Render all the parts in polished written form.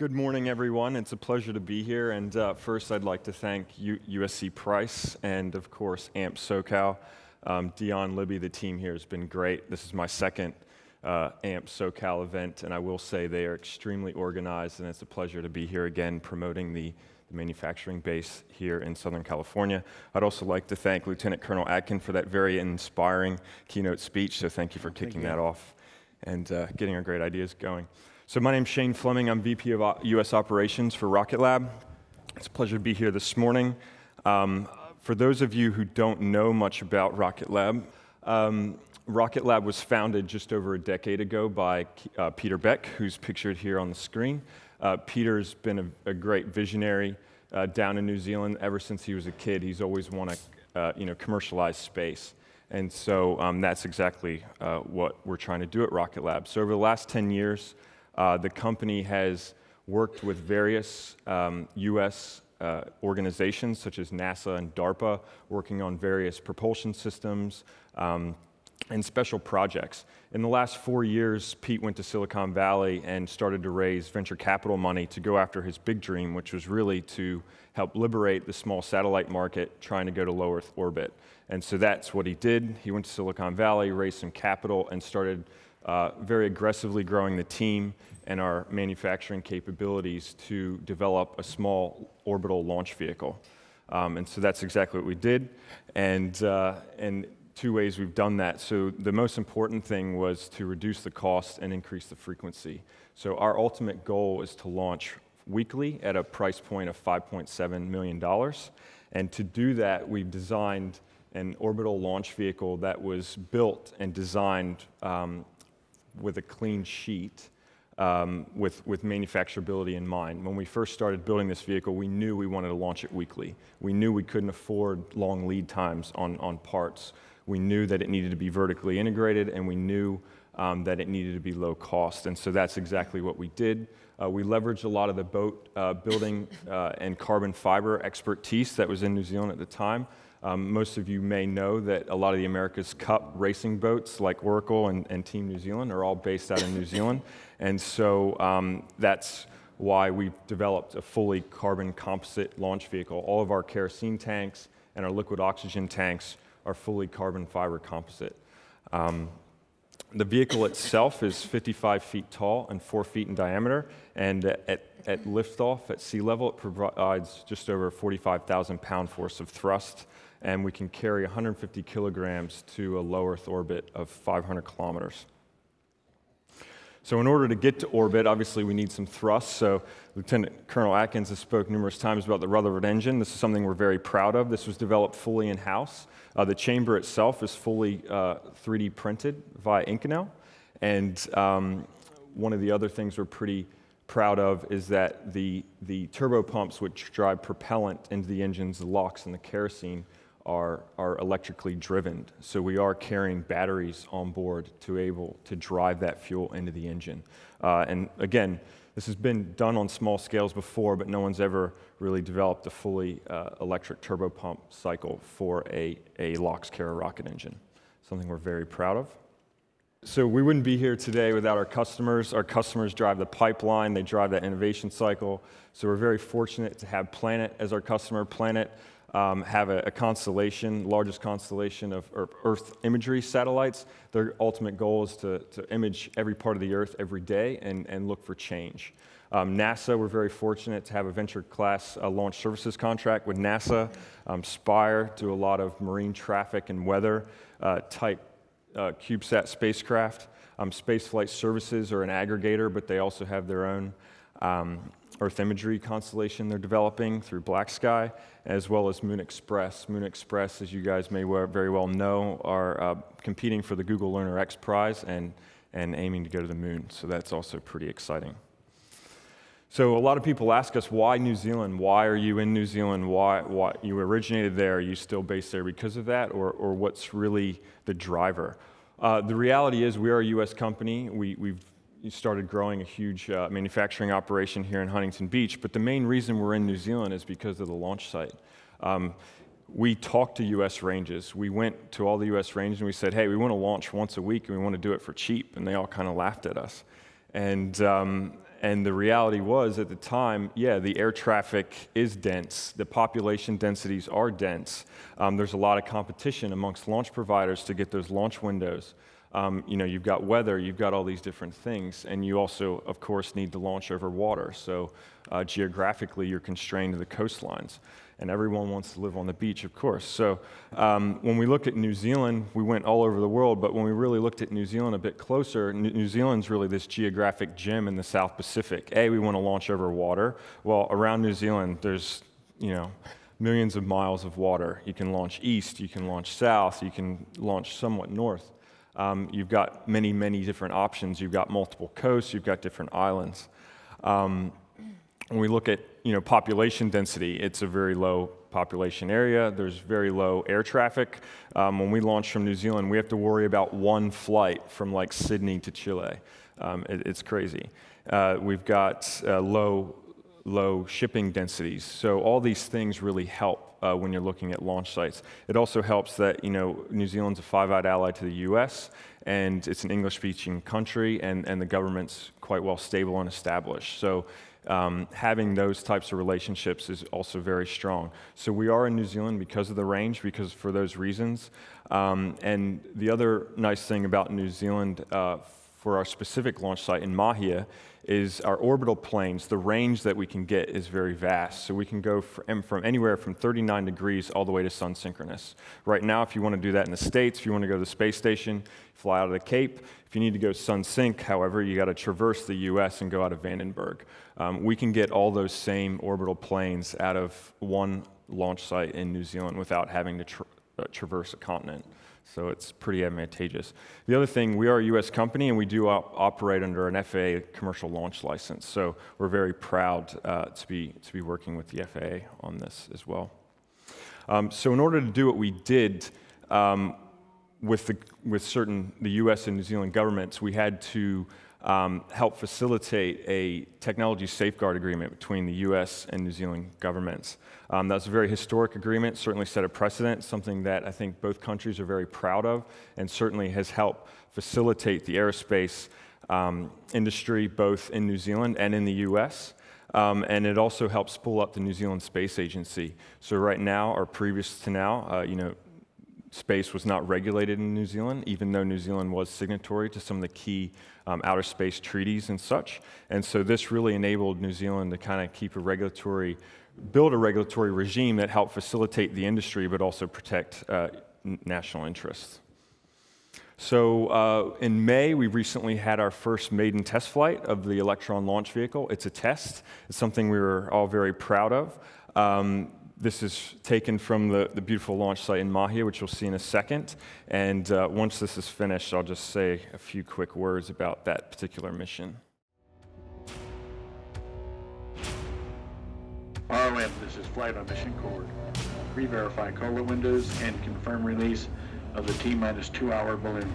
Good morning, everyone. It's a pleasure to be here. And first, I'd like to thank USC Price and, of course, AMP SoCal. Dion, Libby, the team here has been great. This is my second AMP SoCal event, and I will say they are extremely organized, and it's a pleasure to be here again promoting the manufacturing base here in Southern California. I'd also like to thank Lieutenant Colonel Atkins for that very inspiring keynote speech, so thank you for kicking that off and getting our great ideas going. So my name's Shane Fleming. I'm VP of U.S. Operations for Rocket Lab. It's a pleasure to be here this morning. For those of you who don't know much about Rocket Lab, Rocket Lab was founded just over a decade ago by Peter Beck, who's pictured here on the screen. Peter's been a great visionary down in New Zealand. Ever since he was a kid, he's always wanted to commercialize space. And so that's exactly what we're trying to do at Rocket Lab. So over the last 10 years, the company has worked with various U.S. Organizations such as NASA and DARPA, working on various propulsion systems and special projects. In the last 4 years, Pete went to Silicon Valley and started to raise venture capital money to go after his big dream, which was really to help liberate the small satellite market trying to go to low Earth orbit. And so that's what he did. He went to Silicon Valley, raised some capital, and started very aggressively growing the team and our manufacturing capabilities to develop a small orbital launch vehicle. And so that's exactly what we did. And two ways we've done that. So the most important thing was to reduce the cost and increase the frequency. So our ultimate goal is to launch weekly at a price point of $5.7 million. And to do that, we've designed an orbital launch vehicle that was built and designed with a clean sheet, with manufacturability in mind. When we first started building this vehicle, we knew we wanted to launch it weekly. We knew we couldn't afford long lead times on parts. We knew that it needed to be vertically integrated, and we knew that it needed to be low cost. And so that's exactly what we did. We leveraged a lot of the boat building and carbon fiber expertise that was in New Zealand at the time. Most of you may know that a lot of the America's Cup racing boats, like Oracle and Team New Zealand, are all based out in New Zealand. And so that's why we've developed a fully carbon composite launch vehicle. All of our kerosene tanks and our liquid oxygen tanks are fully carbon fiber composite. The vehicle itself is 55 feet tall and 4 feet in diameter, and at liftoff at sea level, it provides just over 45,000 pound force of thrust, and we can carry 150 kilograms to a low Earth orbit of 500 kilometers. So in order to get to orbit, obviously we need some thrust. So Lieutenant Colonel Atkins has spoke numerous times about the Rutherford engine. This is something we're very proud of. This was developed fully in-house. The chamber itself is fully 3D printed via Inconel. And one of the other things we're pretty proud of is that the turbopumps which drive propellant into the engines, the LOX and the kerosene, are electrically driven. So we are carrying batteries on board to able to drive that fuel into the engine. And again, this has been done on small scales before, but no one's ever really developed a fully electric turbopump cycle for a LOX-Kara rocket engine. Something we're very proud of. So we wouldn't be here today without our customers. Our customers drive the pipeline, they drive that innovation cycle. So we're very fortunate to have Planet as our customer. Planet have a constellation, largest constellation of Earth imagery satellites. Their ultimate goal is to image every part of the Earth every day and look for change. NASA, we're very fortunate to have a venture class launch services contract with NASA. Spire do a lot of marine traffic and weather type CubeSat spacecraft. Spaceflight Services are an aggregator, but they also have their own Earth imagery constellation they're developing through Black Sky, as well as Moon Express. Moon Express, as you guys may very well know, are competing for the Google Lunar X Prize and aiming to go to the moon. So that's also pretty exciting. So a lot of people ask us, why New Zealand? Why are you in New Zealand? Why you originated there? Are you still based there because of that? Or what's really the driver? The reality is we are a U.S. company. We've started growing a huge manufacturing operation here in Huntington Beach, but the main reason we're in New Zealand is because of the launch site. We talked to U.S. ranges. We went to all the U.S. ranges and we said, hey, we want to launch once a week and we want to do it for cheap, and they all kind of laughed at us. And And the reality was, at the time, yeah, the air traffic is dense. The population densities are dense. There's a lot of competition amongst launch providers to get those launch windows. You've got weather, you've got all these different things, and you also, of course, need to launch over water. So geographically, you're constrained to the coastlines. And everyone wants to live on the beach, of course. So when we look at New Zealand, we went all over the world, but when we really looked at New Zealand a bit closer, New Zealand's really this geographic gem in the South Pacific. We want to launch over water. Well, around New Zealand, there's, millions of miles of water. You can launch east, you can launch south, you can launch somewhat north. You've got many, many different options. You've got multiple coasts, you've got different islands. When we look at population density, it's a very low population area. There's very low air traffic. When we launch from New Zealand, we have to worry about one flight from like Sydney to Chile. It's crazy. We've got low shipping densities. So all these things really help when you're looking at launch sites. It also helps that New Zealand's a Five-Eyed ally to the U.S., and it's an English-speaking country, and the government's quite well stable and established. So having those types of relationships is also very strong. So we are in New Zealand because of the range, for those reasons. And the other nice thing about New Zealand for our specific launch site in Mahia is our orbital planes. The range that we can get is very vast. So we can go from anywhere from 39 degrees all the way to sun synchronous. Right now, if you want to do that in the States, if you want to go to the space station, fly out of the Cape. If you need to go sun sync, however, you got to traverse the US and go out of Vandenberg. We can get all those same orbital planes out of one launch site in New Zealand without having to traverse a continent. So it's pretty advantageous. The other thing, we are a US company, and we do operate under an FAA commercial launch license. So we're very proud to be working with the FAA on this as well. So in order to do what we did with the US and New Zealand governments, we had to help facilitate a technology safeguard agreement between the US and New Zealand governments. That's a very historic agreement, certainly set a precedent, something that I think both countries are very proud of, and certainly has helped facilitate the aerospace industry both in New Zealand and in the US. And it also helps pull up the New Zealand Space Agency. So right now, or previous to now, space was not regulated in New Zealand, even though New Zealand was signatory to some of the key outer space treaties and such. And so this really enabled New Zealand to kind of build a regulatory regime that helped facilitate the industry, but also protect national interests. So in May, we recently had our first maiden test flight of the Electron launch vehicle. It's a test. It's something we were all very proud of. This is taken from the beautiful launch site in Mahia, which you'll see in a second. And once this is finished, I'll just say a few quick words about that particular mission. ROM, this is flight on mission cord. Re-verify COLA windows and confirm release of the T-minus 2-hour balloon.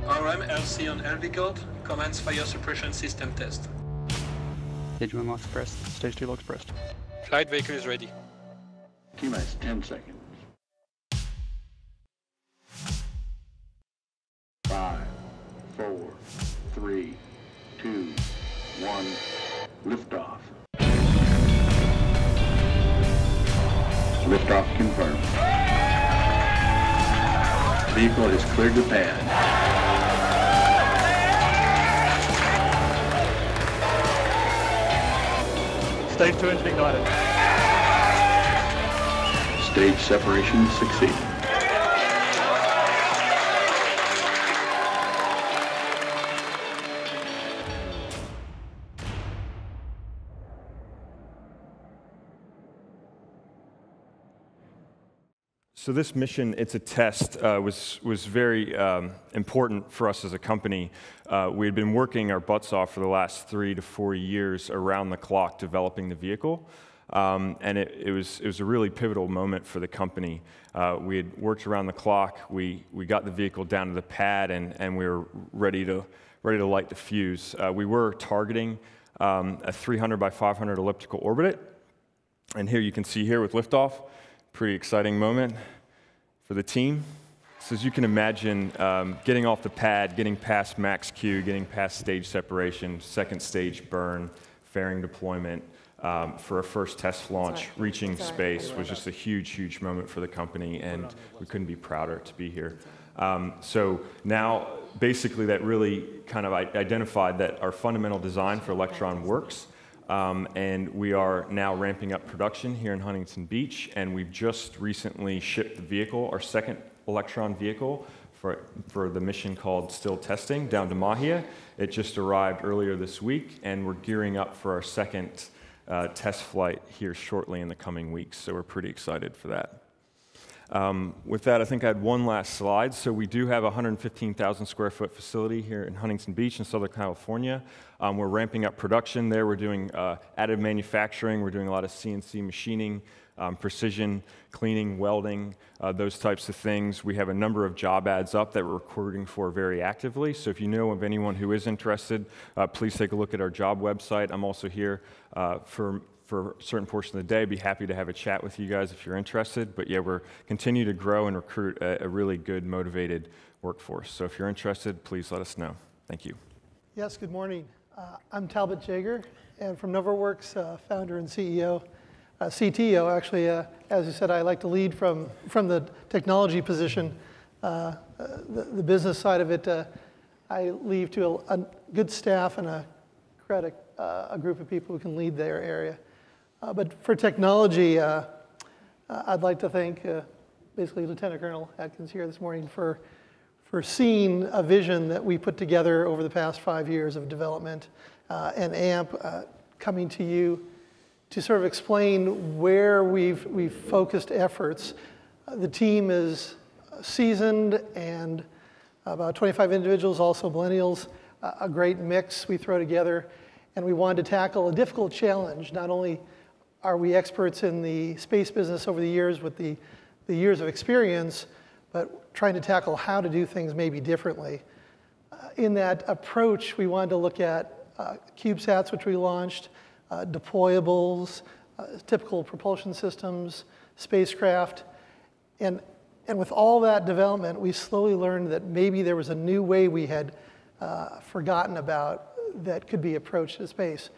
RM LC on LV code, commence fire suppression system test. Stage 1 locks pressed, stage 2 locks pressed. Flight vehicle is ready. T-minus 10 seconds. 5, 4, 3, 2, 1, liftoff. Liftoff confirmed. Vehicle is cleared to pad. Stage 2 engine ignited. Stage separation succeeded. So this mission, it's a test, was very important for us as a company. We had been working our butts off for the last 3 to 4 years around the clock developing the vehicle, and it was a really pivotal moment for the company. We had worked around the clock, we got the vehicle down to the pad, and we were ready to light the fuse. We were targeting a 300 by 500 elliptical orbit, and here you can see here with liftoff. Pretty exciting moment for the team. So as you can imagine, getting off the pad, getting past max Q, getting past stage separation, second stage burn, fairing deployment, for a first test launch, reaching space was just a huge, huge moment for the company, and we couldn't be prouder to be here. So now, basically, that really kind of identified that our fundamental design for Electron works, and we are now ramping up production here in Huntington Beach, and we've just recently shipped the vehicle, our second Electron vehicle, for the mission called Still Testing down to Mahia. It just arrived earlier this week, and we're gearing up for our second test flight here shortly in the coming weeks, so we're pretty excited for that. With that, I think I had one last slide. So we do have a 115,000 square foot facility here in Huntington Beach in Southern California. We're ramping up production there. We're doing additive manufacturing. We're doing a lot of CNC machining, precision cleaning, welding, those types of things. We have a number of job ads up that we're recruiting for very actively. So if you know of anyone who is interested, please take a look at our job website. I'm also here for a certain portion of the day. Be happy to have a chat with you guys if you're interested. But yeah, we're continue to grow and recruit a really good, motivated workforce. So if you're interested, please let us know. Thank you. Yes, good morning. I'm Talbot Jaeger, and from NovaWurks, founder and CEO. CTO, actually, as you said, I like to lead from the technology position. The business side of it, I leave to a good staff and a group of people who can lead their area. But for technology, I'd like to thank basically Lieutenant Colonel Atkins here this morning for seeing a vision that we put together over the past 5 years of development, and AMP coming to you to sort of explain where we've focused efforts. The team is seasoned and about 25 individuals, also millennials, a great mix we throw together. And we wanted to tackle a difficult challenge. Not only are we experts in the space business over the years with the years of experience, but trying to tackle how to do things maybe differently. In that approach, we wanted to look at CubeSats, which we launched, deployables, typical propulsion systems, spacecraft. And with all that development, we slowly learned that maybe there was a new way we had forgotten about that could be approached to space.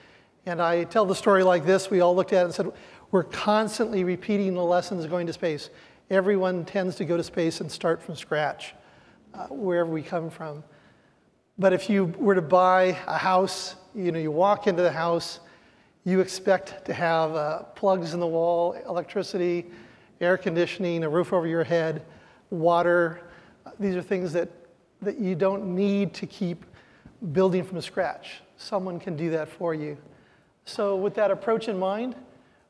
And I tell the story like this. We all looked at it and said, we're constantly repeating the lessons going to space. Everyone tends to go to space and start from scratch, wherever we come from. But if you were to buy a house, you walk into the house, you expect to have plugs in the wall, electricity, air conditioning, a roof over your head, water. These are things that you don't need to keep building from scratch. Someone can do that for you. So with that approach in mind,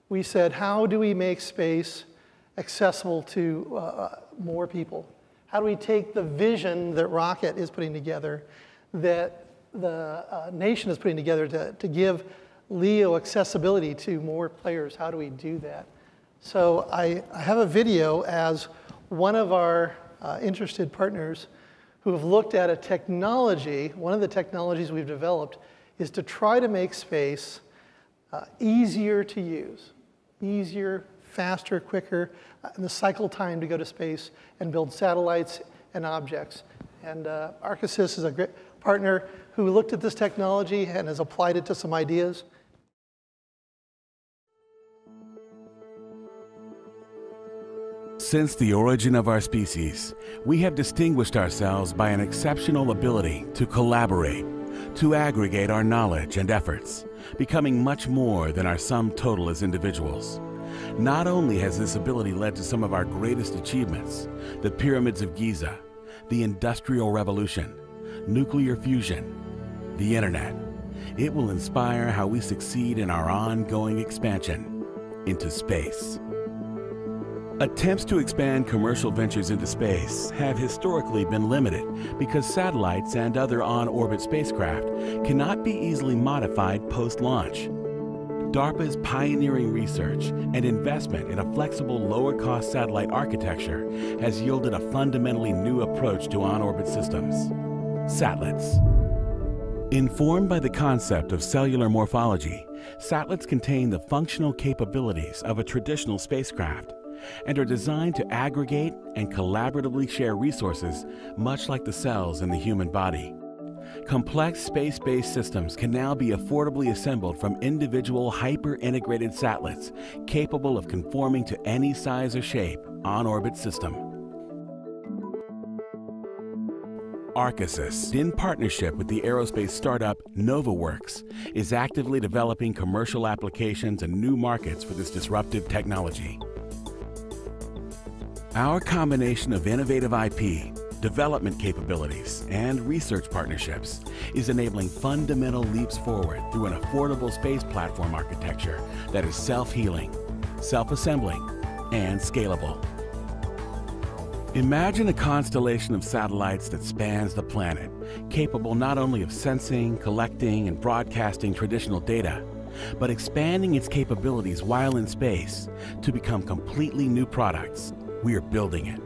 we said, how do we make space accessible to more people? How do we take the vision that Rocket is putting together, that the nation is putting together to give LEO accessibility to more players? How do we do that? So I have a video as one of our interested partners who have looked at a technology. One of the technologies we've developed is to try to make space easier to use, easier, faster, quicker, and the cycle time to go to space and build satellites and objects. And Arcasys is a great partner who looked at this technology and has applied it to some ideas. Since the origin of our species, we have distinguished ourselves by an exceptional ability to collaborate, to aggregate our knowledge and efforts, becoming much more than our sum total as individuals. Not only has this ability led to some of our greatest achievements, the pyramids of Giza, the Industrial Revolution, nuclear fusion, the internet, it will inspire how we succeed in our ongoing expansion into space. Attempts to expand commercial ventures into space have historically been limited because satellites and other on-orbit spacecraft cannot be easily modified post-launch. DARPA's pioneering research and investment in a flexible, lower-cost satellite architecture has yielded a fundamentally new approach to on-orbit systems: SATLITs. Informed by the concept of cellular morphology, SATLITs contain the functional capabilities of a traditional spacecraft, and are designed to aggregate and collaboratively share resources, much like the cells in the human body. Complex space-based systems can now be affordably assembled from individual hyper-integrated satellites capable of conforming to any size or shape on-orbit system. Arcasys, in partnership with the aerospace startup NovaWurks, is actively developing commercial applications and new markets for this disruptive technology. Our combination of innovative IP, development capabilities, and research partnerships is enabling fundamental leaps forward through an affordable space platform architecture that is self-healing, self-assembling, and scalable. Imagine a constellation of satellites that spans the planet, capable not only of sensing, collecting, and broadcasting traditional data, but expanding its capabilities while in space to become completely new products. We are building it.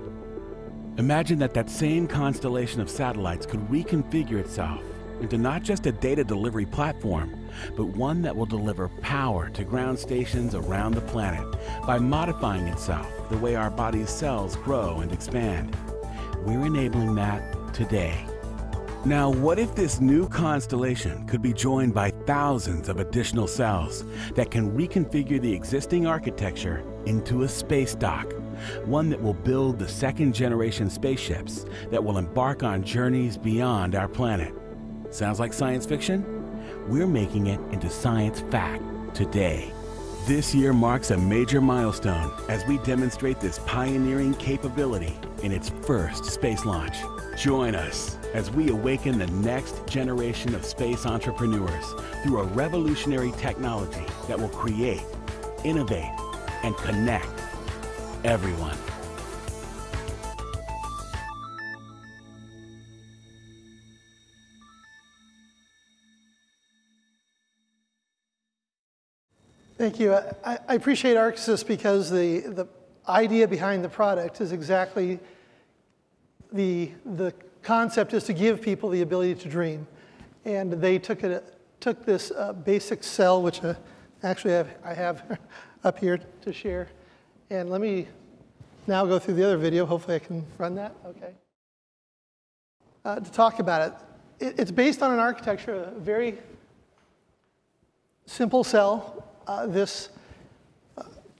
Imagine that same constellation of satellites could reconfigure itself into not just a data delivery platform, but one that will deliver power to ground stations around the planet by modifying itself the way our body's cells grow and expand. We're enabling that today. Now, what if this new constellation could be joined by thousands of additional cells that can reconfigure the existing architecture into a space dock, one that will build the second-generation spaceships that will embark on journeys beyond our planet? Sounds like science fiction? We're making it into science fact today. This year marks a major milestone as we demonstrate this pioneering capability in its first space launch. Join us as we awaken the next generation of space entrepreneurs through a revolutionary technology that will create, innovate, and connect everyone. Thank you. I appreciate Arcasys because the idea behind the product is exactly the concept is to give people the ability to dream. And they took this basic cell, which actually I have up here to share. And let me now go through the other video. Hopefully I can run that. Okay. To talk about it. It's based on an architecture, a very simple cell. This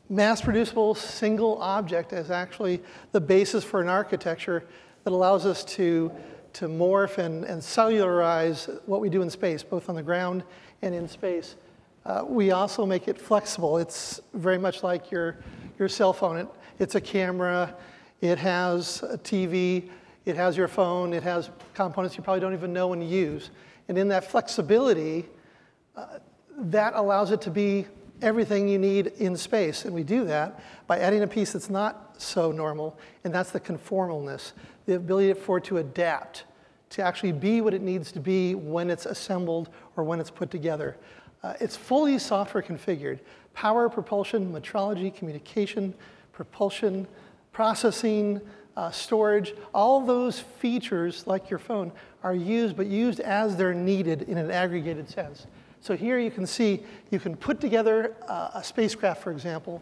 mass-producible single object is actually the basis for an architecture that allows us to morph and cellularize what we do in space, both on the ground and in space. We also make it flexible. It's very much like your cell phone. It's a camera. It has a TV. It has your phone. It has components you probably don't even know when to use. And in that flexibility, that allows it to be everything you need in space. And we do that by adding a piece that's not so normal, and that's the conformalness, the ability for it to adapt, to actually be what it needs to be when it's assembled or when it's put together. It's fully software configured. Power, propulsion, metrology, communication, propulsion, processing, storage, all those features, like your phone, are used, but used as they're needed in an aggregated sense. So here you can see, you can put together a spacecraft, for example.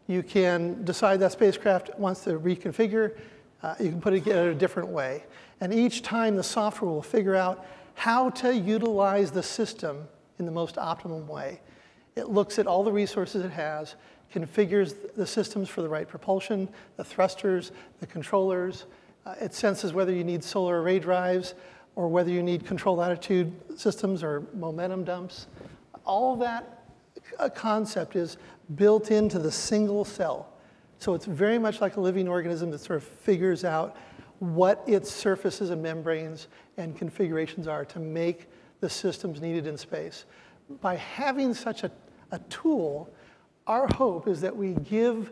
You can decide that spacecraft wants to reconfigure. You can put it together a different way. And each time the software will figure out how to utilize the system in the most optimum way. It looks at all the resources it has, configures the systems for the right propulsion, the thrusters, the controllers. It senses whether you need solar array drives or whether you need control attitude systems or momentum dumps. All of that concept is built into the single cell. So it's very much like a living organism that sort of figures out what its surfaces and membranes and configurations are to make the systems needed in space. By having such a tool, our hope is that we give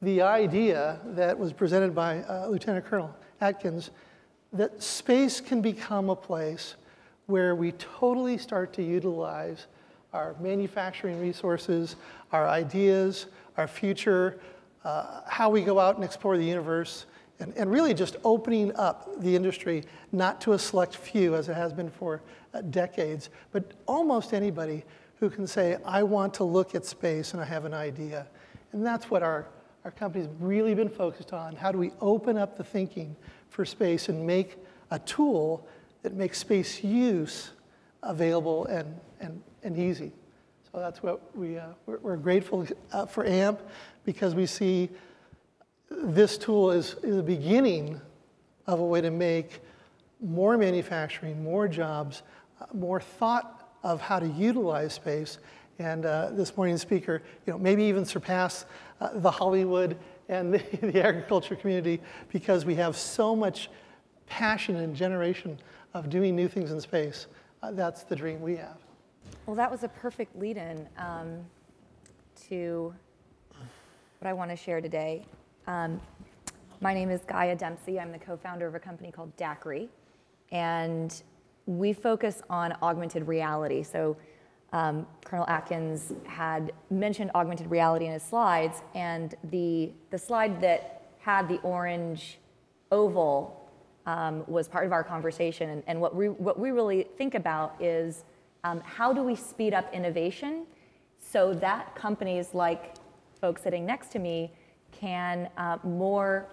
the idea that was presented by Lieutenant Colonel Atkins, that space can become a place where we totally start to utilize our manufacturing resources, our ideas, our future, how we go out and explore the universe, and really just opening up the industry, not to a select few, as it has been for decades, but almost anybody who can say, I want to look at space and I have an idea. And that's what our our company's really been focused on how do we open up the thinking for space and make a tool that makes space use available and easy. So that's what we're grateful for AMP, because we see this tool is the beginning of a way to make more manufacturing, more jobs, more thought of how to utilize space. And this morning's speaker, maybe even surpass the Hollywood and the agriculture community, because we have so much passion and generation of doing new things in space. That's the dream we have. Well, that was a perfect lead-in to what I want to share today. My name is Gaia Dempsey. I'm the co-founder of a company called DAQRI, and we focus on augmented reality. So Colonel Atkins had mentioned augmented reality in his slides, and the slide that had the orange oval was part of our conversation. And what we really think about is how do we speed up innovation so that companies like folks sitting next to me can more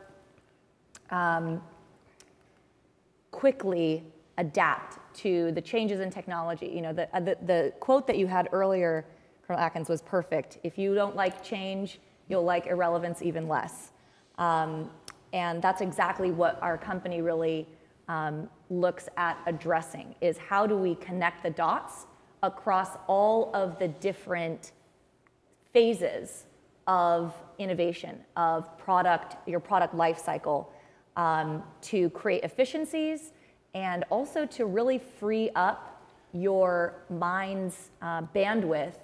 quickly adapt to the changes in technology. The quote that you had earlier, Colonel Atkins, was perfect. If you don't like change, you'll like irrelevance even less. And that's exactly what our company really looks at addressing, is how do we connect the dots across all of the different phases of innovation, of your product life cycle, to create efficiencies, and also to really free up your mind's bandwidth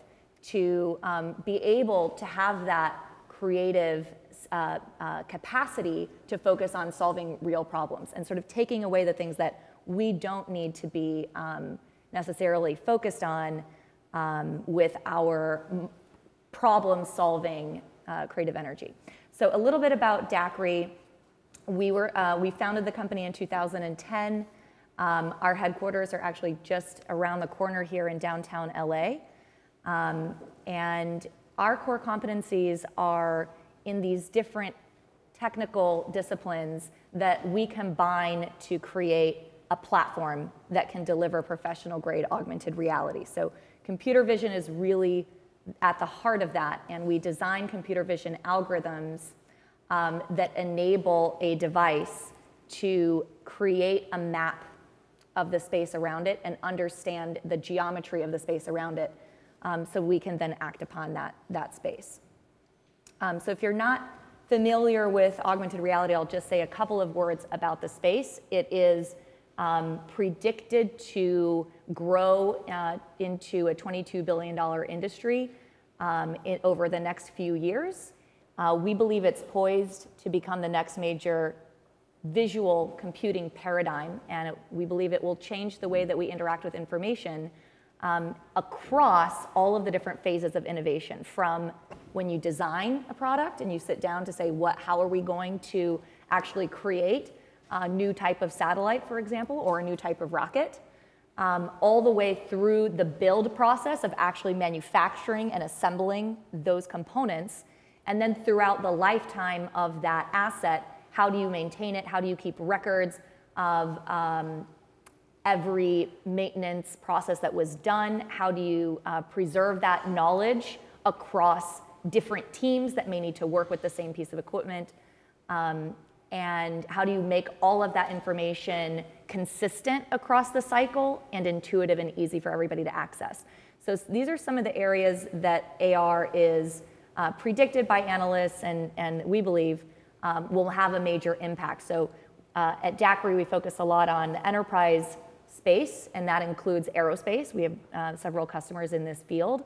to be able to have that creative capacity to focus on solving real problems, and sort of taking away the things that we don't need to be necessarily focused on with our problem-solving creative energy. So a little bit about DAQRI. We founded the company in 2010. Our headquarters are actually just around the corner here in downtown LA. And our core competencies are in these different technical disciplines that we combine to create a platform that can deliver professional-grade augmented reality. So computer vision is really at the heart of that, and we design computer vision algorithms that enable a device to create a map of the space around it and understand the geometry of the space around it, so we can then act upon that space. So if you're not familiar with augmented reality, I'll just say a couple of words about the space. It is predicted to grow into a $22 billion industry over the next few years. We believe it's poised to become the next major visual computing paradigm, and we believe it will change the way that we interact with information across all of the different phases of innovation, from when you design a product and you sit down to say, how are we going to actually create a new type of satellite, for example, or a new type of rocket, all the way through the build process of actually manufacturing and assembling those components, and then throughout the lifetime of that asset, how do you maintain it? How do you keep records of every maintenance process that was done? How do you preserve that knowledge across different teams that may need to work with the same piece of equipment? And how do you make all of that information consistent across the cycle and intuitive and easy for everybody to access? So these are some of the areas that AR is predicted by analysts, and we believe will have a major impact. So at DAQRI, we focus a lot on enterprise space, and that includes aerospace. We have several customers in this field.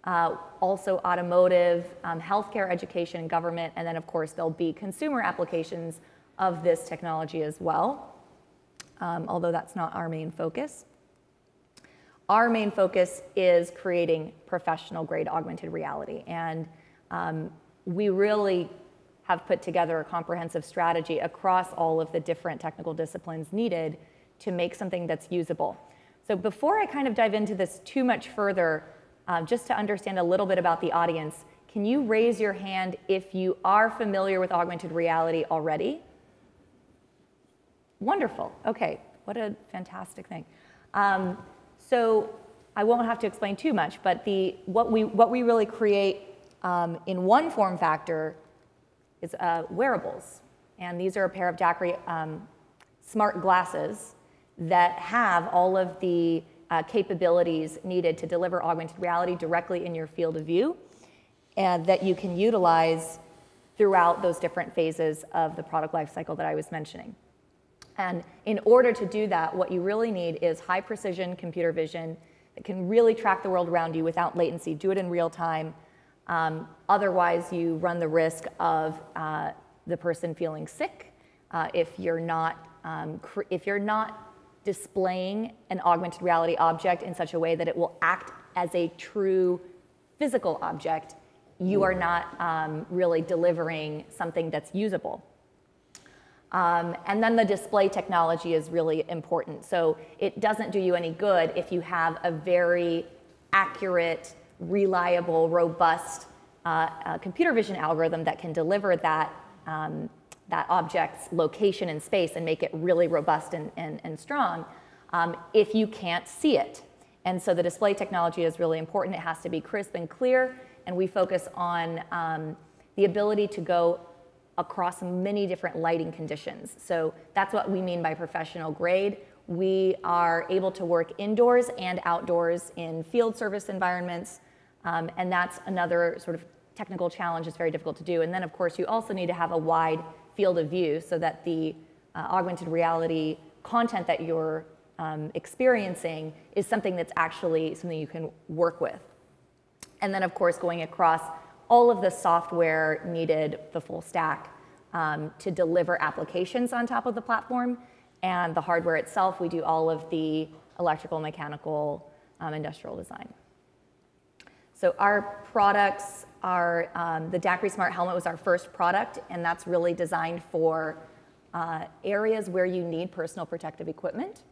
Also automotive, healthcare, education, government, and then of course there'll be consumer applications of this technology as well, although that's not our main focus. Our main focus is creating professional-grade augmented reality, and we really have put together a comprehensive strategy across all of the different technical disciplines needed to make something that's usable. So before I kind of dive into this too much further, just to understand a little bit about the audience, Can you raise your hand if you are familiar with augmented reality already? Wonderful. Okay, what a fantastic thing. So I won't have to explain too much, but what we really create in one form factor is wearables. And these are a pair of DAQRI smart glasses that have all of the capabilities needed to deliver augmented reality directly in your field of view, and that you can utilize throughout those different phases of the product lifecycle that I was mentioning. And in order to do that, what you really need is high precision computer vision that can really track the world around you without latency, do it in real time. Otherwise, you run the risk of the person feeling sick if you're not displaying an augmented reality object in such a way that it will act as a true physical object. You are not really delivering something that's usable. And then the display technology is really important. So it doesn't do you any good if you have a very accurate, reliable, robust computer vision algorithm that can deliver that, that object's location in space and make it really robust and strong if you can't see it. And so the display technology is really important. It has to be crisp and clear, and we focus on the ability to go across many different lighting conditions. So that's what we mean by professional grade. We are able to work indoors and outdoors in field service environments, and that's another sort of technical challenge that's very difficult to do. And then, of course, you also need to have a wide field of view so that the augmented reality content that you're experiencing is something that's actually something you can work with. And then, of course, going across all of the software needed, the full stack, to deliver applications on top of the platform. And the hardware itself, we do all of the electrical, mechanical, industrial design. So our products are, the DAQRI Smart Helmet was our first product, and that's really designed for areas where you need personal protective equipment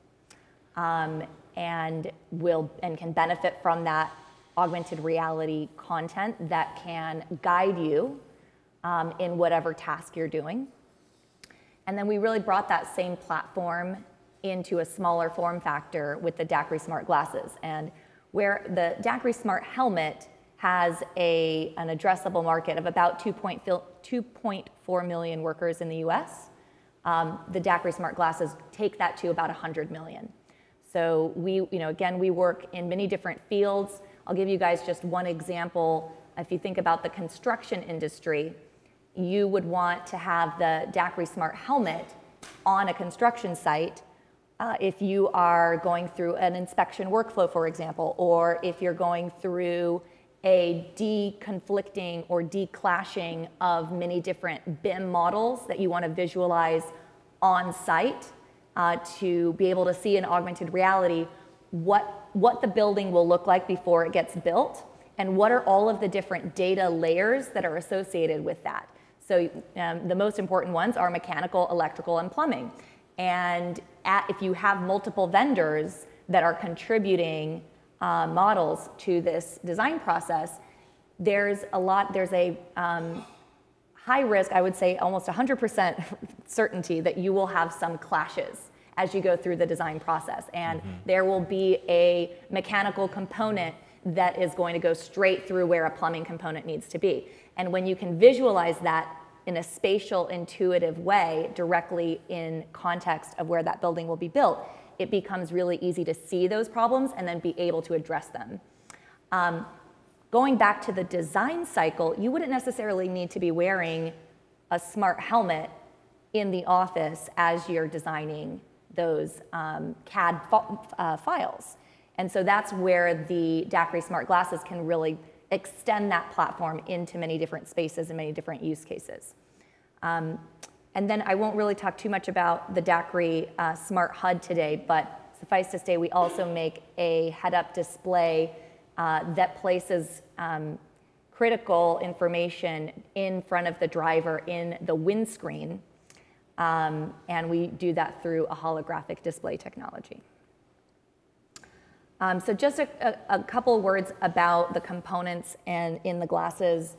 and can benefit from that augmented reality content that can guide you in whatever task you're doing. And then we really brought that same platform into a smaller form factor with the DAQRI Smart Glasses. And where the DAQRI Smart Helmet has an addressable market of about 2.4 million workers in the US, the DAQRI Smart Glasses take that to about 100 million. So again, we work in many different fields. I'll give you guys just one example. If you think about the construction industry, you would want to have the DAQRI Smart Helmet on a construction site if you are going through an inspection workflow, for example, or if you're going through a deconflicting or declashing of many different BIM models that you want to visualize on site to be able to see in augmented reality what the building will look like before it gets built, and what are all of the different data layers that are associated with that. So the most important ones are mechanical, electrical, and plumbing. And if you have multiple vendors that are contributing models to this design process, there's a high risk, I would say almost 100% certainty that you will have some clashes as you go through the design process. And there will be a mechanical component that is going to go straight through where a plumbing component needs to be. And when you can visualize that in a spatial, intuitive way directly in context of where that building will be built, it becomes really easy to see those problems and then be able to address them. Going back to the design cycle, you wouldn't necessarily need to be wearing a smart helmet in the office as you're designing those CAD files. And so that's where the DAQRI Smart Glasses can really extend that platform into many different spaces and many different use cases. And then I won't really talk too much about the DAQRI Smart HUD today, but suffice to say we also make a head-up display that places critical information in front of the driver in the windscreen, and we do that through a holographic display technology. So just a couple words about the components and in the glasses.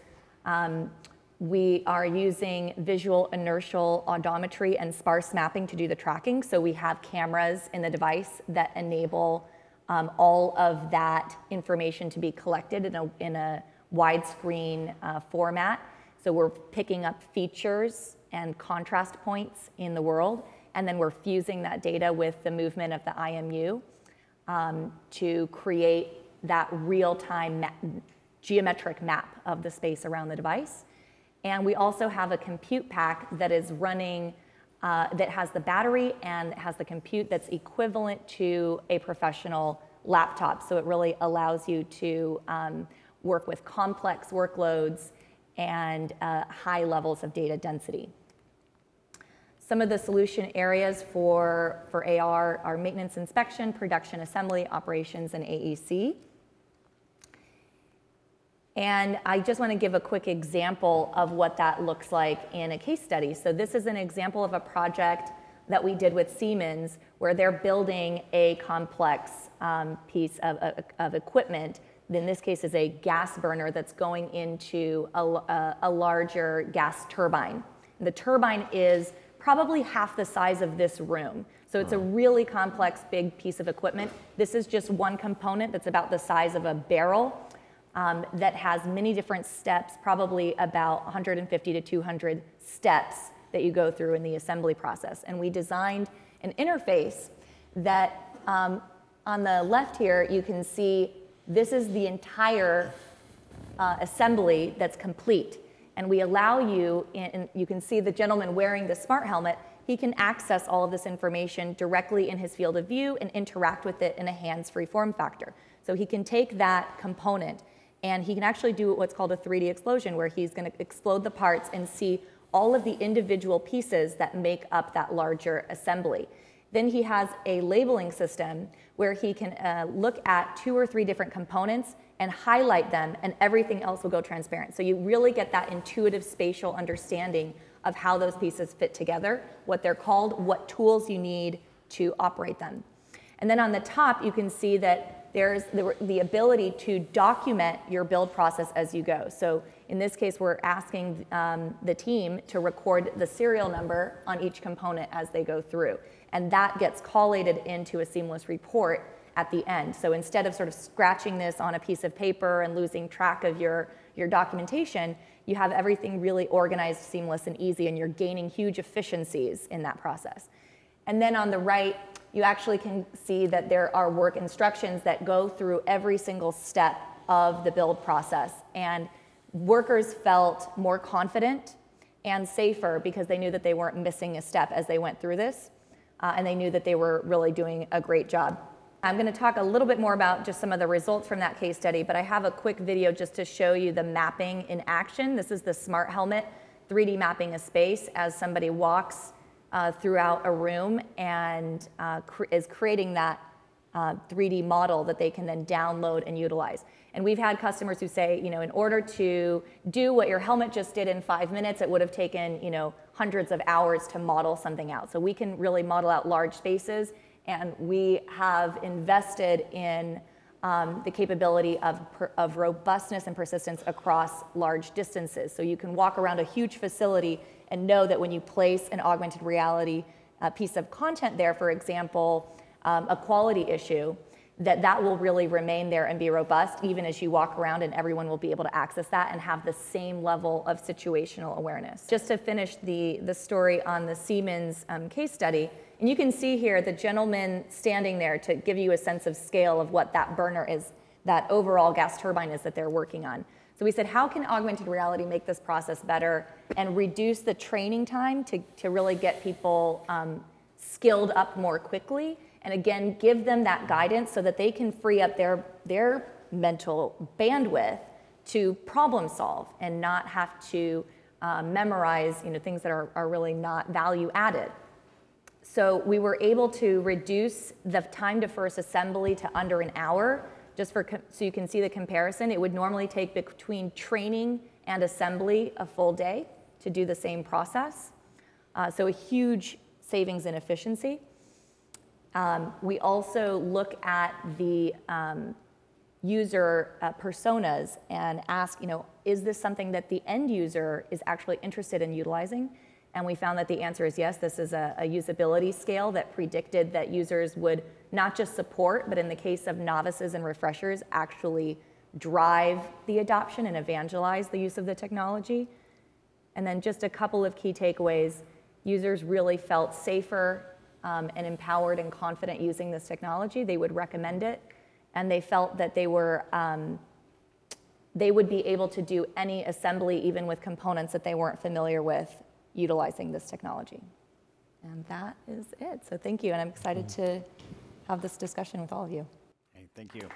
We are using visual inertial odometry and sparse mapping to do the tracking. So we have cameras in the device that enable all of that information to be collected in a widescreen format. So we're picking up features and contrast points in the world, and then we're fusing that data with the movement of the IMU to create that real-time geometric map of the space around the device. And we also have a compute pack that is running, that has the battery and has the compute that's equivalent to a professional laptop. So it really allows you to work with complex workloads and high levels of data density. Some of the solution areas for AR are maintenance inspection, production assembly, operations, and AEC. And I just want to give a quick example of what that looks like in a case study. So this is an example of a project that we did with Siemens where they're building a complex piece of equipment. In this case is a gas burner that's going into a larger gas turbine. The turbine is probably half the size of this room. So it's a really complex, big piece of equipment. This is just one component that's about the size of a barrel. That has many different steps, probably about 150 to 200 steps that you go through in the assembly process. And we designed an interface that on the left here, you can see this is the entire assembly that's complete. And we allow you, and you can see the gentleman wearing the smart helmet, he can access all of this information directly in his field of view and interact with it in a hands-free form factor. So he can take that component and he can actually do what's called a 3D explosion, where he's going to explode the parts and see all of the individual pieces that make up that larger assembly. Then he has a labeling system where he can look at 2 or 3 different components and highlight them, and everything else will go transparent. So you really get that intuitive spatial understanding of how those pieces fit together, what they're called, what tools you need to operate them. And then on the top, you can see that there's the ability to document your build process as you go. So in this case, we're asking the team to record the serial number on each component as they go through. And that gets collated into a seamless report at the end. So instead of sort of scratching this on a piece of paper and losing track of your documentation, you have everything really organized, seamless, and easy, and you're gaining huge efficiencies in that process. And then on the right, you actually can see that there are work instructions that go through every single step of the build process. And workers felt more confident and safer because they knew that they weren't missing a step as they went through this. And they knew that they were really doing a great job. I'm going to talk a little bit more about just some of the results from that case study, but I have a quick video just to show you the mapping in action. This is the smart helmet 3D mapping a space as somebody walks throughout a room and is creating that 3D model that they can then download and utilize. And we've had customers who say, you know, in order to do what your helmet just did in 5 minutes, it would have taken, you know, hundreds of hours to model something out. So we can really model out large spaces, and we have invested in the capability of robustness and persistence across large distances. So you can walk around a huge facility and know that when you place an augmented reality piece of content there, for example, a quality issue, that will really remain there and be robust even as you walk around, and everyone will be able to access that and have the same level of situational awareness. Just to finish the story on the Siemens case study, and you can see here the gentleman standing there to give you a sense of scale of what that burner is, that overall gas turbine is that they're working on. So we said, how can augmented reality make this process better and reduce the training time to really get people skilled up more quickly? And again, give them that guidance so that they can free up their mental bandwidth to problem solve and not have to memorize, you know, things that are really not value added. So we were able to reduce the time to first assembly to under an hour. Just so you can see the comparison, it would normally take between training and assembly a full day to do the same process. So a huge savings in efficiency. We also look at the user personas and ask, you know, is this something that the end user is actually interested in utilizing? And we found that the answer is yes. This is a usability scale that predicted that users would not just support, but in the case of novices and refreshers, actually drive the adoption and evangelize the use of the technology. And then just a couple of key takeaways. Users really felt safer and empowered and confident using this technology. They would recommend it. And they felt that they would be able to do any assembly, even with components that they weren't familiar with, utilizing this technology. And that is it. So thank you. And I'm excited to have this discussion with all of you. Hey, thank you.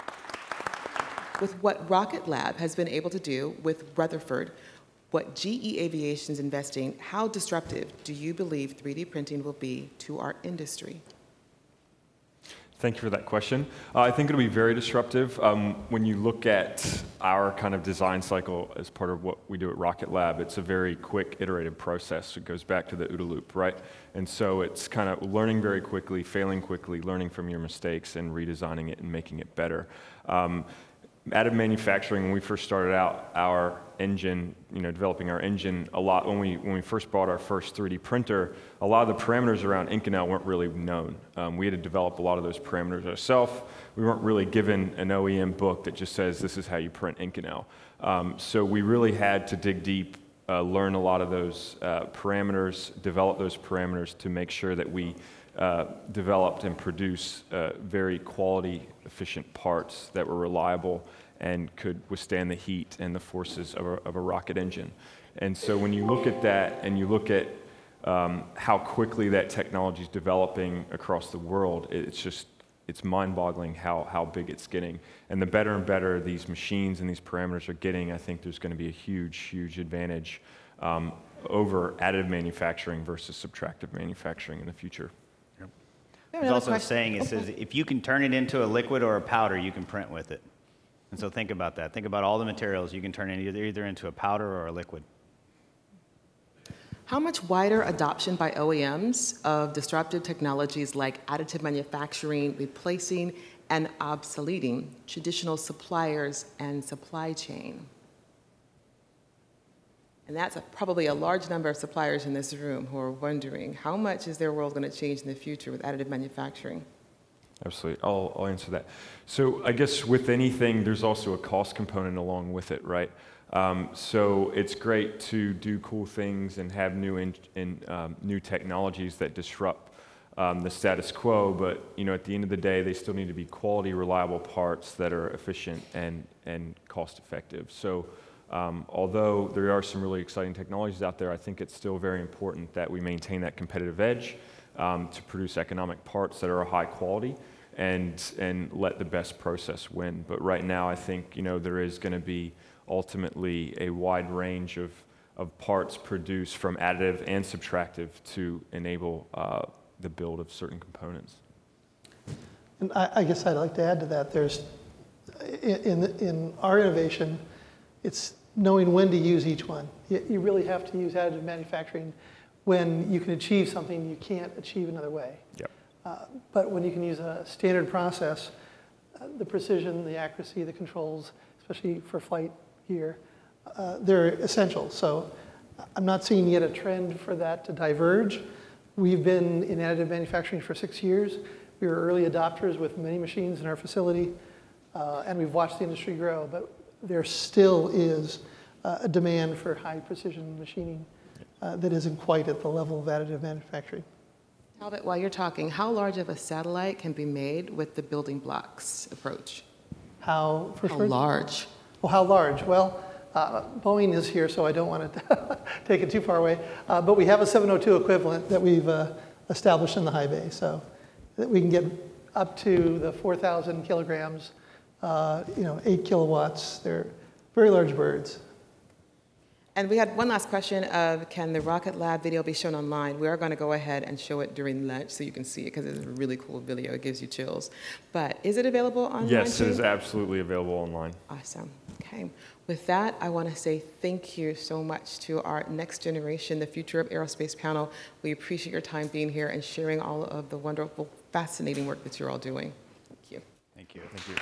With what Rocket Lab has been able to do with Rutherford, what GE Aviation is investing, how disruptive do you believe 3D printing will be to our industry? Thank you for that question. I think it'll be very disruptive. When you look at our kind of design cycle as part of what we do at Rocket Lab, it's a very quick iterative process. It goes back to the OODA loop, right? And so it's kind of learning very quickly, failing quickly, learning from your mistakes and redesigning it and making it better. Additive manufacturing, when we first started out our engine, developing our engine, a lot, when we first bought our first 3D printer, a lot of the parameters around Inconel weren't really known. We had to develop a lot of those parameters ourselves. We weren't really given an OEM book that just says this is how you print Inconel. So we really had to dig deep, learn a lot of those parameters, develop those parameters to make sure that we developed and produced very quality, efficient parts that were reliable and could withstand the heat and the forces of a rocket engine. And so when you look at that and you look at how quickly that technology is developing across the world, it's mind-boggling how big it's getting. And the better and better these machines and these parameters are getting, I think there's going to be a huge, huge advantage over additive manufacturing versus subtractive manufacturing in the future. There's also a saying, it says, if you can turn it into a liquid or a powder, you can print with it. And so think about that. Think about all the materials you can turn it either into a powder or a liquid. How much wider adoption by OEMs of disruptive technologies like additive manufacturing, replacing and obsoleting traditional suppliers and supply chain? And that's probably a large number of suppliers in this room who are wondering, how much is their world going to change in the future with additive manufacturing? Absolutely. I'll answer that. So I guess with anything, there's also a cost component along with it, right? So it's great to do cool things and have new technologies that disrupt the status quo, but at the end of the day, they still need to be quality, reliable parts that are efficient and cost effective. So although there are some really exciting technologies out there, I think it's still very important that we maintain that competitive edge to produce economic parts that are high quality and let the best process win. But right now, I think there is going to be ultimately a wide range of parts produced from additive and subtractive to enable the build of certain components. And I guess I'd like to add to that. There's in our innovation, it's knowing when to use each one. You really have to use additive manufacturing when you can achieve something you can't achieve another way. Yep. But when you can use a standard process, the precision, the accuracy, the controls, especially for flight gear, they're essential. So I'm not seeing yet a trend for that to diverge. We've been in additive manufacturing for 6 years. We were early adopters with many machines in our facility, and we've watched the industry grow. But there still is a demand for high precision machining that isn't quite at the level of additive manufacturing. Talbot, while you're talking, how large of a satellite can be made with the building blocks approach? How large? Well, how large? Well, Boeing is here, so I don't want to take it too far away. But we have a 702 equivalent that we've established in the high bay, so that we can get up to the 4,000 kilograms, 8 kilowatts. They're very large birds. And we had one last question of, can the Rocket Lab video be shown online? We are going to go ahead and show it during lunch so you can see it, because it's a really cool video. It gives you chills. But is it available online? Yes, too? it is absolutely available online. Awesome. Okay. With that, I want to say thank you so much to our Next Generation, the Future of Aerospace panel. We appreciate your time being here and sharing all of the wonderful, fascinating work that you're all doing. Thank you. Thank you. Thank you.